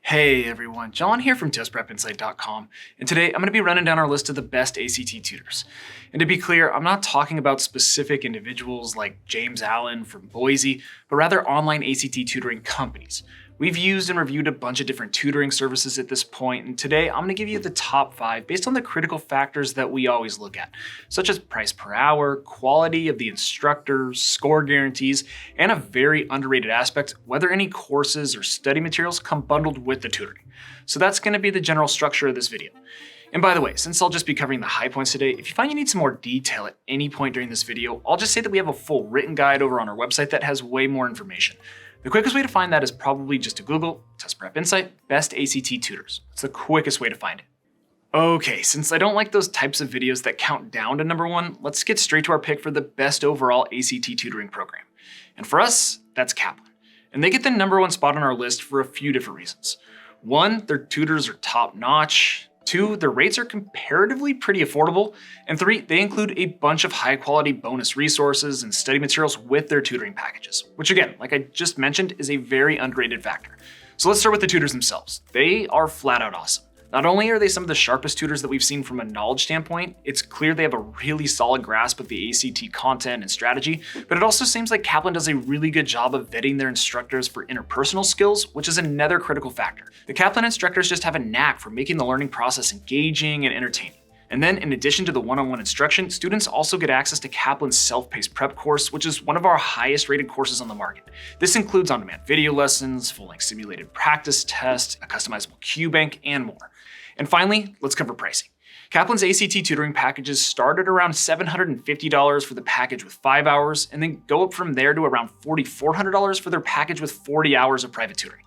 Hey everyone, John here from TestPrepInsight.com, and today I'm going to be running down our list of the best ACT tutors. And to be clear, I'm not talking about specific individuals like James Allen from Boise, but rather online ACT tutoring companies. We've used and reviewed a bunch of different tutoring services at this point, and today I'm going to give you the top 5 based on the critical factors that we always look at, such as price per hour, quality of the instructors, score guarantees, and a very underrated aspect, whether any courses or study materials come bundled with the tutoring. So that's going to be the general structure of this video. And by the way, since I'll just be covering the high points today, if you find you need some more detail at any point during this video, I'll just say that we have a full written guide over on our website that has way more information. The quickest way to find that is probably just to Google Test Prep Insight Best ACT Tutors. It's the quickest way to find it. Okay, since I don't like those types of videos that count down to number 1, let's get straight to our pick for the best overall ACT tutoring program. And for us, that's Kaplan. And they get the number 1 spot on our list for a few different reasons. 1, their tutors are top notch. 2, their rates are comparatively pretty affordable. And 3, they include a bunch of high quality bonus resources and study materials with their tutoring packages, which again, like I just mentioned, is a very underrated factor. So let's start with the tutors themselves. They are flat out awesome. Not only are they some of the sharpest tutors that we've seen from a knowledge standpoint, it's clear they have a really solid grasp of the ACT content and strategy, but it also seems like Kaplan does a really good job of vetting their instructors for interpersonal skills, which is another critical factor. The Kaplan instructors just have a knack for making the learning process engaging and entertaining. And then in addition to the one-on-one instruction, students also get access to Kaplan's self-paced prep course, which is one of our highest rated courses on the market. This includes on-demand video lessons, full-length simulated practice tests, a customizable Q bank, and more. And finally, let's cover pricing. Kaplan's ACT tutoring packages start at around $750 for the package with 5 hours, and then go up from there to around $4,400 for their package with 40 hours of private tutoring.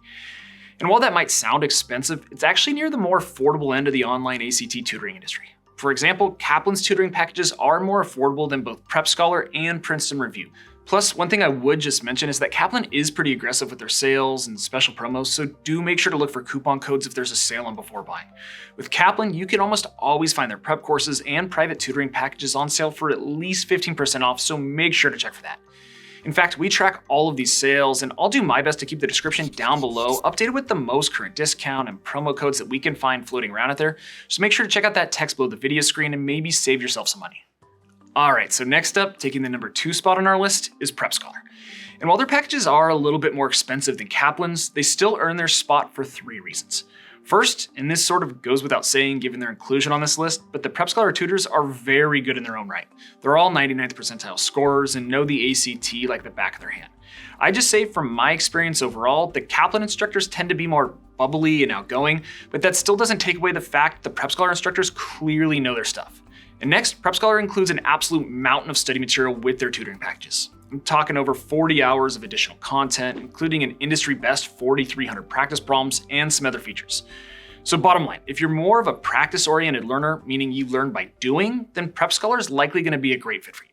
And while that might sound expensive, it's actually near the more affordable end of the online ACT tutoring industry. For example, Kaplan's tutoring packages are more affordable than both PrepScholar and Princeton Review. Plus, one thing I would just mention is that Kaplan is pretty aggressive with their sales and special promos, so do make sure to look for coupon codes if there's a sale on before buying. With Kaplan, you can almost always find their prep courses and private tutoring packages on sale for at least 15% off, so make sure to check for that. In fact, we track all of these sales, and I'll do my best to keep the description down below updated with the most current discount and promo codes that we can find floating around out there, so make sure to check out that text below the video screen and maybe save yourself some money. Alright, so next up, taking the number 2 spot on our list is PrepScholar. And while their packages are a little bit more expensive than Kaplan's, they still earn their spot for 3 reasons. First, and this sort of goes without saying given their inclusion on this list, but the PrepScholar tutors are very good in their own right. They're all 99th percentile scorers and know the ACT like the back of their hand. I just say from my experience overall, the Kaplan instructors tend to be more bubbly and outgoing, but that still doesn't take away the fact the PrepScholar instructors clearly know their stuff. And next, PrepScholar includes an absolute mountain of study material with their tutoring packages. I'm talking over 40 hours of additional content, including an industry best 4,300 practice problems and some other features. So bottom line, if you're more of a practice-oriented learner, meaning you learn by doing, then PrepScholar is likely going to be a great fit for you.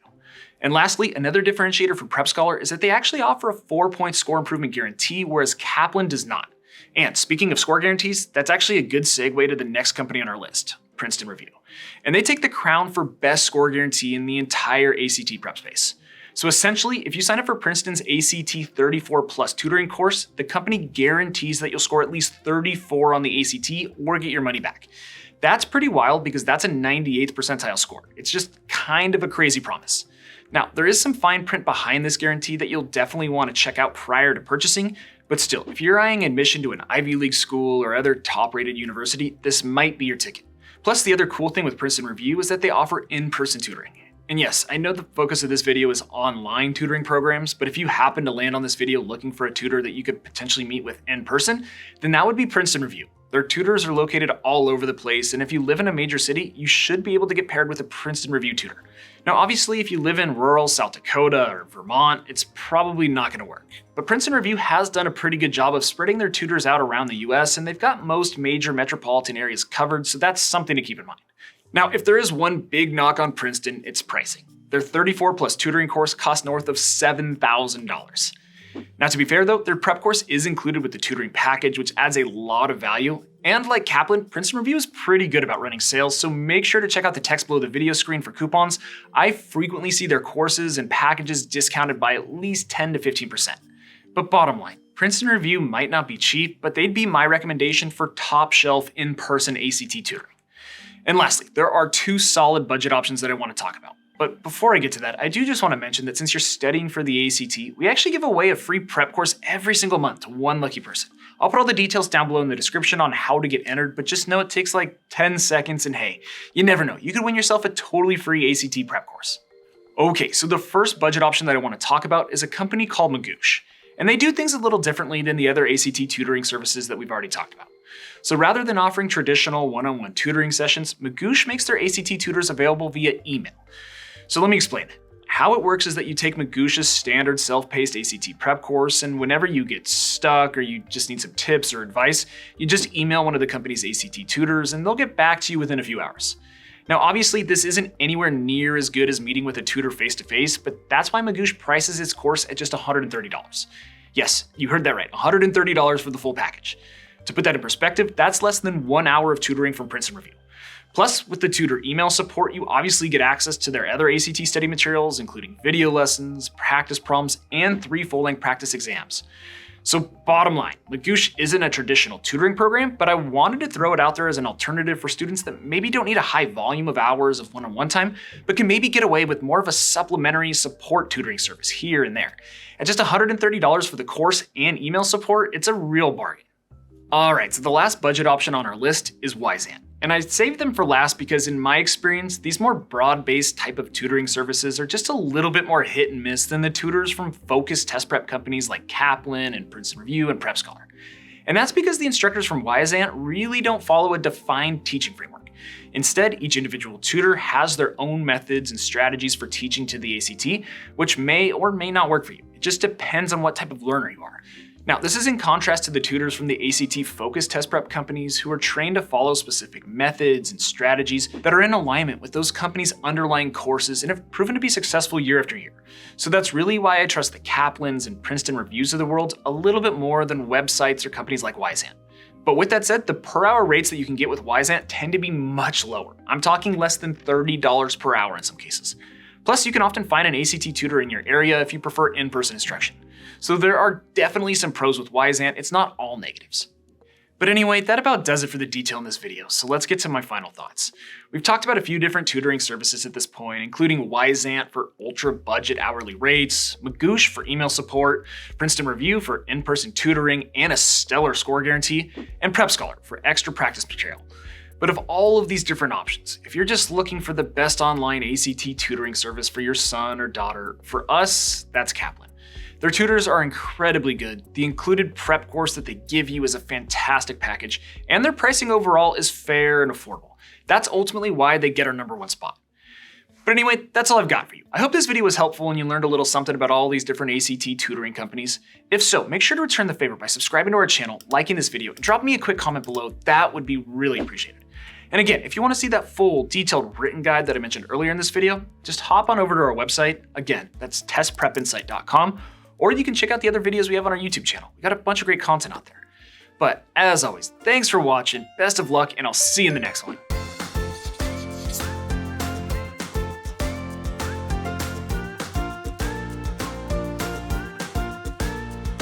And lastly, another differentiator for PrepScholar is that they actually offer a 4-point score improvement guarantee, whereas Kaplan does not. And speaking of score guarantees, that's actually a good segue to the next company on our list, Princeton Review. And they take the crown for best score guarantee in the entire ACT prep space. So essentially, if you sign up for Princeton's ACT 34 Plus tutoring course, the company guarantees that you'll score at least 34 on the ACT or get your money back. That's pretty wild because that's a 98th percentile score. It's just kind of a crazy promise. Now, there is some fine print behind this guarantee that you'll definitely want to check out prior to purchasing, but still, if you're eyeing admission to an Ivy League school or other top-rated university, this might be your ticket. Plus, the other cool thing with Princeton Review is that they offer in-person tutoring. And yes, I know the focus of this video is online tutoring programs, but if you happen to land on this video looking for a tutor that you could potentially meet with in person, then that would be Princeton Review. Their tutors are located all over the place, and if you live in a major city, you should be able to get paired with a Princeton Review tutor. Now, obviously, if you live in rural South Dakota or Vermont, it's probably not going to work. But Princeton Review has done a pretty good job of spreading their tutors out around the US, and they've got most major metropolitan areas covered, so that's something to keep in mind. Now, if there is one big knock on Princeton, it's pricing. Their 34 plus tutoring course costs north of $7,000. Now, to be fair though, their prep course is included with the tutoring package, which adds a lot of value. And like Kaplan, Princeton Review is pretty good about running sales, so make sure to check out the text below the video screen for coupons. I frequently see their courses and packages discounted by at least 10 to 15%. But bottom line, Princeton Review might not be cheap, but they'd be my recommendation for top shelf in-person ACT tutoring. And lastly, there are two solid budget options that I want to talk about. But before I get to that, I do just want to mention that since you're studying for the ACT, we actually give away a free prep course every single month to one lucky person. I'll put all the details down below in the description on how to get entered, but just know it takes like 10 seconds and hey, you never know, you could win yourself a totally free ACT prep course. Okay, so the first budget option that I want to talk about is a company called Magoosh. And they do things a little differently than the other ACT tutoring services that we've already talked about. So rather than offering traditional one-on-one tutoring sessions, Magoosh makes their ACT tutors available via email. So let me explain it. How it works is that you take Magoosh's standard self-paced ACT prep course, and whenever you get stuck or you just need some tips or advice, you just email one of the company's ACT tutors and they'll get back to you within a few hours. Now, obviously, this isn't anywhere near as good as meeting with a tutor face-to-face, but that's why Magoosh prices its course at just $130. Yes, you heard that right, $130 for the full package. To put that in perspective, that's less than 1 hour of tutoring from Princeton Review. Plus, with the tutor email support, you obviously get access to their other ACT study materials, including video lessons, practice problems, and 3 full-length practice exams. So bottom line, Magoosh isn't a traditional tutoring program, but I wanted to throw it out there as an alternative for students that maybe don't need a high volume of hours of one-on-one time, but can maybe get away with more of a supplementary support tutoring service here and there. At just $130 for the course and email support, it's a real bargain. Alright, so the last budget option on our list is Wyzant. And I saved them for last because in my experience, these more broad-based type of tutoring services are just a little bit more hit and miss than the tutors from focused test prep companies like Kaplan and Princeton Review and PrepScholar. And that's because the instructors from Wyzant really don't follow a defined teaching framework. Instead, each individual tutor has their own methods and strategies for teaching to the ACT, which may or may not work for you. It just depends on what type of learner you are. Now, this is in contrast to the tutors from the ACT-focused test prep companies who are trained to follow specific methods and strategies that are in alignment with those companies' underlying courses and have proven to be successful year after year. So that's really why I trust the Kaplans and Princeton Reviews of the world a little bit more than websites or companies like Wyzant. But with that said, the per-hour rates that you can get with Wyzant tend to be much lower. I'm talking less than $30 per hour in some cases. Plus, you can often find an ACT tutor in your area if you prefer in-person instruction. So there are definitely some pros with Wyzant, it's not all negatives. But anyway, that about does it for the detail in this video, so let's get to my final thoughts. We've talked about a few different tutoring services at this point, including Wyzant for ultra-budget hourly rates, Magoosh for email support, Princeton Review for in-person tutoring and a stellar score guarantee, and PrepScholar for extra practice material. But of all of these different options, if you're just looking for the best online ACT tutoring service for your son or daughter, for us, that's Kaplan. Their tutors are incredibly good, the included prep course that they give you is a fantastic package, and their pricing overall is fair and affordable. That's ultimately why they get our #1 spot. But anyway, that's all I've got for you. I hope this video was helpful and you learned a little something about all these different ACT tutoring companies. If so, make sure to return the favor by subscribing to our channel, liking this video, and drop me a quick comment below. That would be really appreciated. And again, if you want to see that full, detailed written guide that I mentioned earlier in this video, just hop on over to our website. Again, that's testprepinsight.com. Or you can check out the other videos we have on our YouTube channel. We got a bunch of great content out there. But as always, thanks for watching, best of luck, and I'll see you in the next one.